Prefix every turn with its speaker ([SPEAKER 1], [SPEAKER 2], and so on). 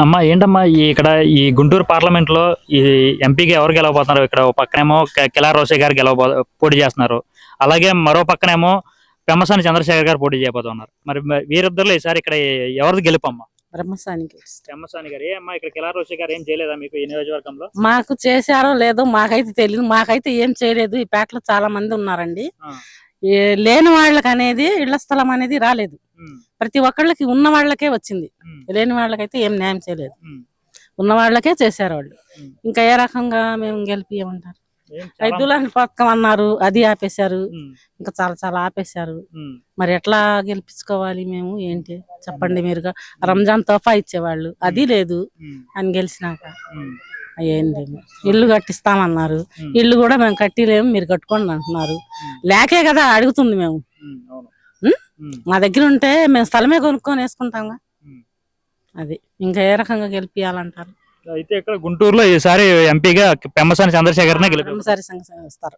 [SPEAKER 1] అమ్మా ఏంటమ్మా ఇక్కడ ఈ గుంటూరు పార్లమెంట్ లో ఈ ఎంపీగా ఎవరు గెలవబోతున్నారు? ఇక్కడ ఓ పక్కనేమో కిలా రోసయ్య గారు పోటీ చేస్తున్నారు. అలాగే మరో పక్కనేమో పెమ్మసాని చంద్రశేఖర్ గారు పోటీ చేయబోతున్నారు. మరి వీరిద్దరిలో ఈసారి ఇక్కడ ఎవరిది గెలుపమ్మా?
[SPEAKER 2] బ్రహ్మసానికి
[SPEAKER 1] పెమ్మసాని గారు. ఏ అమ్మా ఇక్కడ కిలా రోసయ్య గారు ఏం చేయలేదా మీకు ఈ నియోజకవర్గంలో?
[SPEAKER 2] మాకు చేశారో లేదో మాకైతే తెలియదు. మాకైతే ఏం చేయలేదు. ఈ పేటలో చాలా మంది ఉన్నారండి. లేని వాళ్ళకి అనేది ఇళ్ల స్థలం అనేది రాలేదు. ప్రతి ఒక్కళ్ళకి ఉన్న వాళ్ళకే వచ్చింది. లేని వాళ్ళకైతే ఏం న్యాయం చేయలేదు. ఉన్న వాళ్ళకే చేశారు వాళ్ళు. ఇంకా ఏ రకంగా మేము గెలిపియమంటారు? రైతులని పథకం అన్నారు, అది ఆపేశారు. ఇంకా చాలా చాలా ఆపేశారు. మరి ఎట్లా గెలిపించుకోవాలి మేము? ఏంటి చెప్పండి మీరుగా. రంజాన్ తోఫా ఇచ్చేవాళ్ళు, అది లేదు అని గెలిచినాక. ఏంటి ఇల్లు కట్టిస్తామన్నారు, ఇల్లు కూడా మేము కట్టిలేము, మీరు కట్టుకోండి అంటున్నారు. లేకే కదా అడుగుతుంది. మేము మా దగ్గర ఉంటే మేము స్థలమే కొనుక్కొని వేసుకుంటాంగా. అది ఇంకా ఏ రకంగా గెలిపియాలంటారు?
[SPEAKER 1] అయితే ఇక్కడ గుంటూరులో ఈసారి ఎంపీగా పెమ్మసాని చంద్రశేఖర్
[SPEAKER 2] వస్తారు.